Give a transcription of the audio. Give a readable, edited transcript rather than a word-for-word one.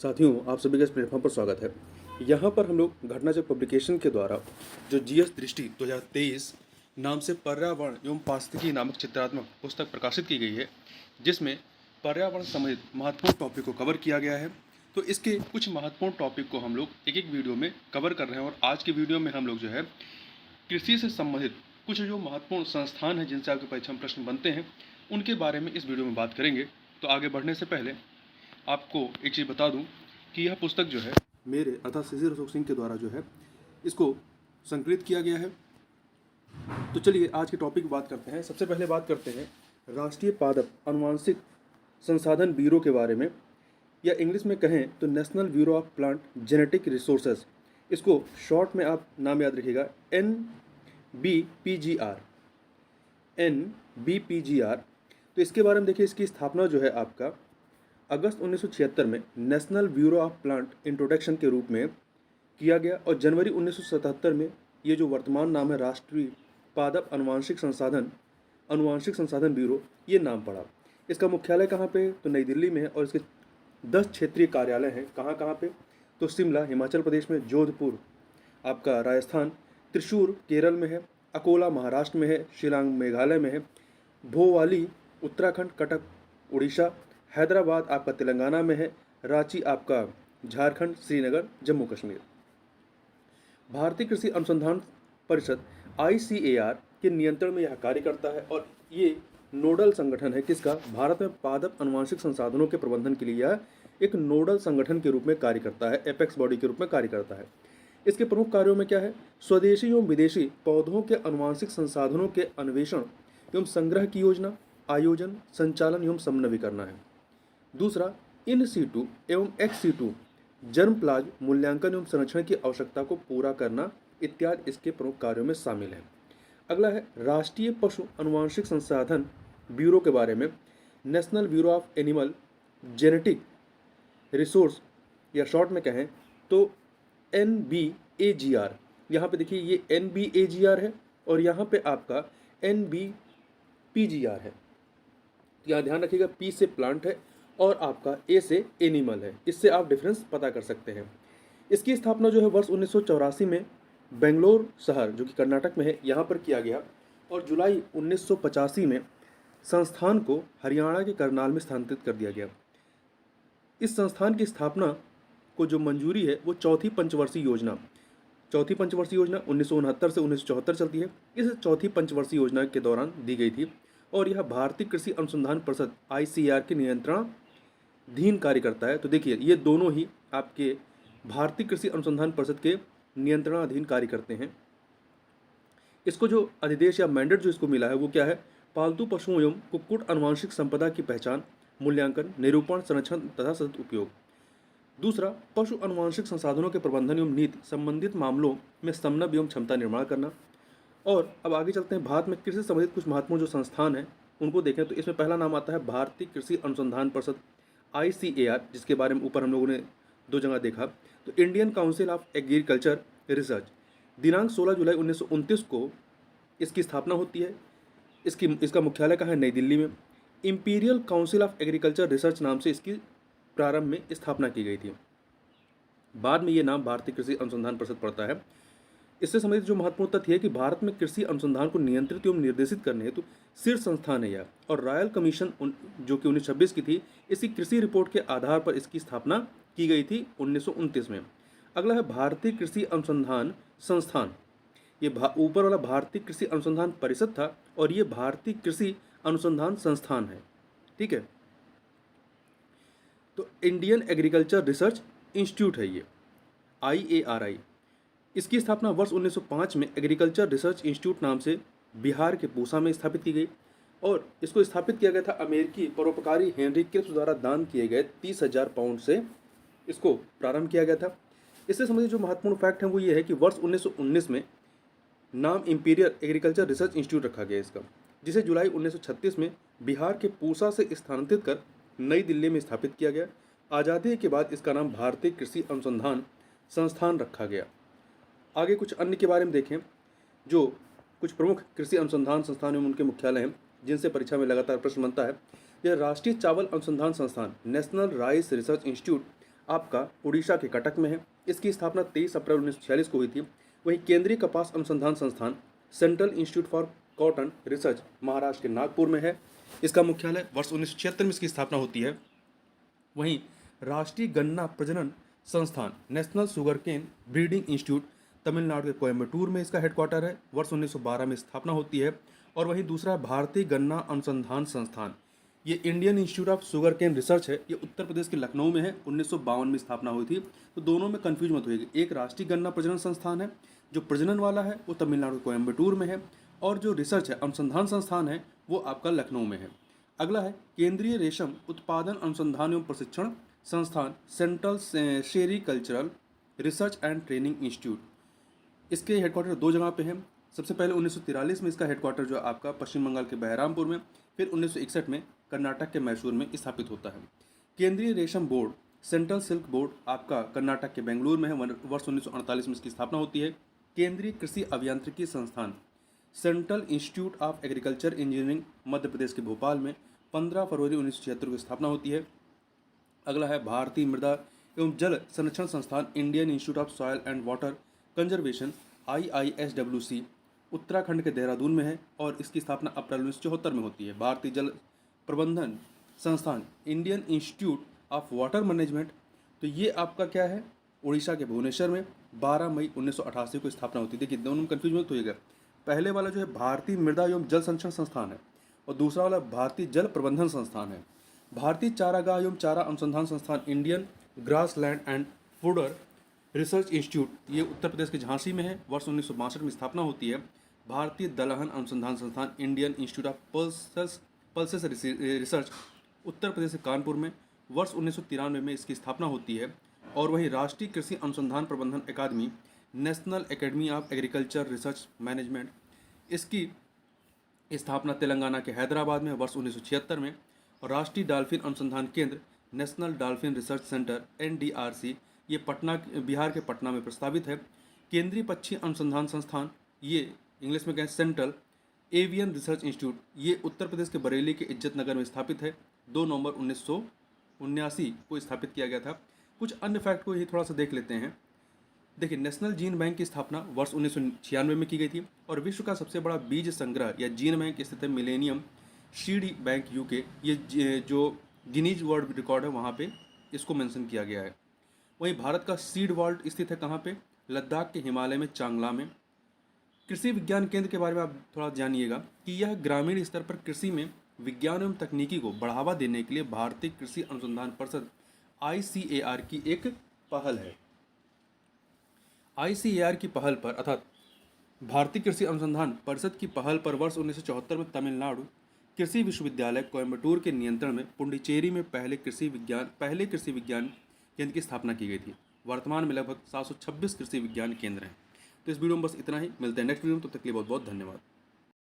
साथियों, आप सभी का इस प्लेटफॉर्म पर स्वागत है। यहाँ पर हम लोग घटनाचक्र पब्लिकेशन के द्वारा जो जीएस दृष्टि 2023 नाम से पर्यावरण एवं पारिस्थितिकी नामक चित्रात्मक पुस्तक प्रकाशित की गई है, जिसमें पर्यावरण संबंधित महत्वपूर्ण टॉपिक को कवर किया गया है। तो इसके कुछ महत्वपूर्ण टॉपिक को हम लोग एक एक वीडियो में कवर कर रहे हैं और आज के वीडियो में हम लोग जो है कृषि से संबंधित कुछ जो महत्वपूर्ण संस्थान हैं जिनसे आपके परीक्षा में प्रश्न बनते हैं, उनके बारे में इस वीडियो में बात करेंगे। तो आगे बढ़ने से पहले आपको एक चीज़ बता दूं कि यह पुस्तक जो है मेरे अर्थात शिशिर अशोक सिंह के द्वारा जो है इसको संकलित किया गया है। तो चलिए आज के टॉपिक की बात करते हैं। सबसे पहले बात करते हैं राष्ट्रीय पादप अनुवांशिक संसाधन ब्यूरो के बारे में, या इंग्लिश में कहें तो national bureau of plant genetic resources. इसको शॉर्ट में आप नाम याद रखिएगा, NBPGR। तो इसके बारे में देखिए, इसकी स्थापना जो है आपका अगस्त 1976 में national bureau of plant introduction के रूप में किया गया और जनवरी 1977 में ये जो वर्तमान नाम है राष्ट्रीय पादप अनुवांशिक संसाधन ब्यूरो, ये नाम पड़ा। इसका मुख्यालय कहाँ पे? तो नई दिल्ली में है और इसके 10 क्षेत्रीय कार्यालय हैं। कहाँ कहाँ पे? तो शिमला हिमाचल प्रदेश में, जोधपुर आपका राजस्थान, त्रिशूर केरल में है, अकोला महाराष्ट्र में है, शिलांग मेघालय में है, भोवाली उत्तराखंड, कटक उड़ीसा, हैदराबाद आपका तेलंगाना में है, रांची आपका झारखंड, श्रीनगर जम्मू कश्मीर। भारतीय कृषि अनुसंधान परिषद ICAR के नियंत्रण में यह कार्य करता है और ये नोडल संगठन है। किसका? भारत में पादप अनुवांशिक संसाधनों के प्रबंधन के लिए यह एक नोडल संगठन के रूप में कार्य करता है, एपेक्स बॉडी के रूप में कार्य करता है। इसके प्रमुख कार्यों में क्या है? स्वदेशी एवं विदेशी पौधों के अनुवांशिक संसाधनों के अन्वेषण एवं संग्रह की योजना, आयोजन, संचालन एवं समन्वय करना है। दूसरा, इन सीटू एवं एक्स सीटू जर्म प्लाज मूल्यांकन एवं संरक्षण की आवश्यकता को पूरा करना इत्यादि इसके प्रमुख कार्यों में शामिल है। अगला है राष्ट्रीय पशु अनुवांशिक संसाधन ब्यूरो के बारे में, national bureau of animal genetic resource, या शॉर्ट में कहें तो NBAGR। यहाँ पे देखिए ये NBAGR है और यहाँ पे आपका NBPGR है। यहाँ ध्यान रखिएगा, P से प्लांट है और आपका A से एनिमल है। इससे आप डिफरेंस पता कर सकते हैं। इसकी स्थापना जो है वर्ष 1984 में बेंगलोर शहर, जो कि कर्नाटक में है, यहाँ पर किया गया और जुलाई 1985 में संस्थान को हरियाणा के करनाल में स्थानांतरित कर दिया गया। इस संस्थान की स्थापना को जो मंजूरी है वो चौथी पंचवर्षीय योजना 1969 से 1974 चलती है। इस चौथी पंचवर्षीय योजना के दौरान दी गई थी और यह भारतीय कृषि अनुसंधान परिषद ICAR के नियंत्रणाधीन कार्य करता है। तो देखिए ये दोनों ही आपके भारतीय कृषि अनुसंधान परिषद के नियंत्रणाधीन कार्य करते हैं। इसको जो अधिदेश या मैंडेट जो इसको मिला है वो क्या है? पालतू पशुओं एवं कुक्कुट आनुवंशिक संपदा की पहचान, मूल्यांकन, निरूपण, संरक्षण तथा सतत उपयोग। दूसरा, पशु आनुवंशिक संसाधनों के प्रबंधन एवं नीति संबंधित मामलों में समन्वय एवं क्षमता निर्माण करना। और अब आगे चलते हैं, भारत में कृषि से संबंधित कुछ महत्वपूर्ण जो संस्थान हैं उनको देखें तो इसमें पहला नाम आता है भारतीय कृषि अनुसंधान परिषद ICAR, जिसके बारे में ऊपर हम लोगों ने 2 जगह देखा। तो Indian council of agriculture research, दिनांक 16 जुलाई 1929 को इसकी स्थापना होती है। इसका मुख्यालय कहाँ है? नई दिल्ली में। Imperial council of agriculture research नाम से इसकी प्रारंभ में स्थापना की गई थी। बाद में ये नाम भारतीय कृषि अनुसंधान परिषद पड़ता है। इससे संबंधित जो महत्वपूर्ण तथ्य है कि भारत में कृषि अनुसंधान को नियंत्रित एवं निर्देशित करने हेतु शीर्ष संस्थान है यह, और रॉयल कमीशन जो कि 1926 की थी, इसी कृषि रिपोर्ट के आधार पर इसकी स्थापना की गई थी 1929 में। अगला है भारतीय कृषि अनुसंधान संस्थान। ये ऊपर वाला भारतीय कृषि अनुसंधान परिषद था और ये भारतीय कृषि अनुसंधान संस्थान है। ठीक है, तो इंडियन एग्रीकल्चर रिसर्च इंस्टीट्यूट है ये, IARI। इसकी स्थापना वर्ष 1905 में एग्रीकल्चर रिसर्च इंस्टीट्यूट नाम से बिहार के पूसा में स्थापित की गई और इसको स्थापित किया गया था अमेरिकी परोपकारी हेनरी क्रिप्स द्वारा दान किए गए 30,000 पाउंड से इसको प्रारंभ किया गया था। इससे संबंधित जो महत्वपूर्ण फैक्ट है वो ये है कि वर्ष 1919 में नाम इंपीरियल एग्रीकल्चर रिसर्च इंस्टीट्यूट रखा गया इसका, जिसे जुलाई 1936 में बिहार के पूसा से स्थानांतरित कर नई दिल्ली में स्थापित किया गया। आज़ादी के बाद इसका नाम भारतीय कृषि अनुसंधान संस्थान रखा गया। आगे कुछ अन्य के बारे में देखें, जो कुछ प्रमुख कृषि अनुसंधान संस्थान एवं उनके मुख्यालय हैं जिनसे परीक्षा में लगातार प्रश्न बनता है। यह राष्ट्रीय चावल अनुसंधान संस्थान, नेशनल राइस रिसर्च इंस्टीट्यूट आपका उड़ीसा के कटक में है। इसकी स्थापना 23 अप्रैल 1946 को हुई थी। वहीं केंद्रीय कपास अनुसंधान संस्थान central institute for cotton research Maharashtra के नागपुर में है। इसका मुख्यालय वर्ष 1976 में इसकी स्थापना होती है। वहीं राष्ट्रीय गन्ना प्रजनन संस्थान national sugarcane breeding institute Tamil Nadu के कोयम्बटूर में इसका हेडक्वार्टर है। वर्ष 1912 में स्थापना होती है। और वहीं दूसरा भारतीय गन्ना अनुसंधान संस्थान, ये Indian institute of Sugar Cane Research है। ये उत्तर प्रदेश के लखनऊ में है। 1952 में स्थापना हुई थी। तो दोनों में कन्फ्यूज मत होइएगा, एक राष्ट्रीय गन्ना प्रजनन संस्थान है जो प्रजनन वाला है, वो तमिलनाडु के कोयम्बटूर में है। और जो रिसर्च है, अनुसंधान संस्थान है, वो आपका लखनऊ में है। अगला है केंद्रीय रेशम उत्पादन अनुसंधान एवं प्रशिक्षण संस्थान central sericultural research and training institute. इसके हेडक्वार्टर दो जगह पे हैं। सबसे पहले 1943 में इसका हेडक्वार्टर जो आपका पश्चिम बंगाल के बहरामपुर में, फिर 1961 में कर्नाटक के मैसूर में स्थापित होता है। केंद्रीय रेशम बोर्ड सेंट्रल सिल्क बोर्ड आपका कर्नाटक के बेंगलुरु में है। वर्ष 1948 में इसकी स्थापना होती है। केंद्रीय कृषि अभियांत्रिकी संस्थान central institute of agriculture engineering Madhya Pradesh के भोपाल में 15 फरवरी 1976 को स्थापना होती है। अगला है भारतीय मृदा एवं जल संरक्षण संस्थान Indian institute of soil and water conservation IISWC Uttarakhand के देहरादून में है और इसकी स्थापना अप्रैल 1974 में होती है। भारतीय जल प्रबंधन संस्थान Indian institute of water management, तो ये आपका क्या है, उड़ीसा के भुवनेश्वर में 12 मई 1988 को स्थापना होती है। देखिए दोनों में कन्फ्यूज मत होइएगा, पहले वाला जो है भारतीय मृदा एवं जल संरक्षण संस्थान है और दूसरा वाला भारतीय जल प्रबंधन संस्थान है। भारतीय चारागाह एवं चारा अनुसंधान संस्थान Indian grass land and fodder research institute, ये उत्तर प्रदेश के झांसी में है। वर्ष 1962 में स्थापना होती है। भारतीय दलहन अनुसंधान संस्थान Indian institute of pulses research Uttar Pradesh के कानपुर में वर्ष 1993 में इसकी स्थापना होती है। और वहीं राष्ट्रीय कृषि अनुसंधान प्रबंधन अकादमी national academy of agriculture research management, इसकी स्थापना तेलंगाना के हैदराबाद में वर्ष 1976 में। और राष्ट्रीय डॉल्फिन अनुसंधान केंद्र national dolphin research centre NDRC, ये पटना बिहार के पटना में प्रस्तावित है। केंद्रीय पक्षी अनुसंधान संस्थान, ये इंग्लिश में कहें सेंट्रल एवियन रिसर्च इंस्टीट्यूट, ये उत्तर प्रदेश के बरेली के इज्जत नगर में स्थापित है। 2 नवंबर 1979 को स्थापित किया गया था। कुछ अन्य फैक्ट को ही थोड़ा सा देख लेते हैं। देखिए नेशनल जीन बैंक की स्थापना वर्ष 1996 में की गई थी और विश्व का सबसे बड़ा बीज संग्रह या जीन बैंक स्थित है मिलेनियम सीड बैंक UK, ये जो गिनीज वर्ल्ड रिकॉर्ड है वहाँ पे इसको मेंशन किया गया है। वहीं भारत का सीड वॉल्ट स्थित है कहाँ पे, लद्दाख के हिमालय में चांगला में। कृषि विज्ञान केंद्र के बारे में आप थोड़ा जानिएगा कि यह ग्रामीण स्तर पर कृषि में विज्ञान एवं तकनीकी को बढ़ावा देने के लिए भारतीय कृषि अनुसंधान परिषद ICAR की एक पहल है। ICAR की पहल पर अर्थात भारतीय कृषि अनुसंधान परिषद की पहल पर वर्ष 1974 में तमिलनाडु कृषि विश्वविद्यालय कोयम्बटूर के नियंत्रण में पुंडुचेरी में पहले कृषि विज्ञान केंद्र की स्थापना की गई थी। वर्तमान में लगभग 726 कृषि विज्ञान केंद्र हैं। तो इस वीडियो में बस इतना ही, मिलते हैं नेक्स्ट वीडियो में, तब तक के लिए बहुत बहुत धन्यवाद।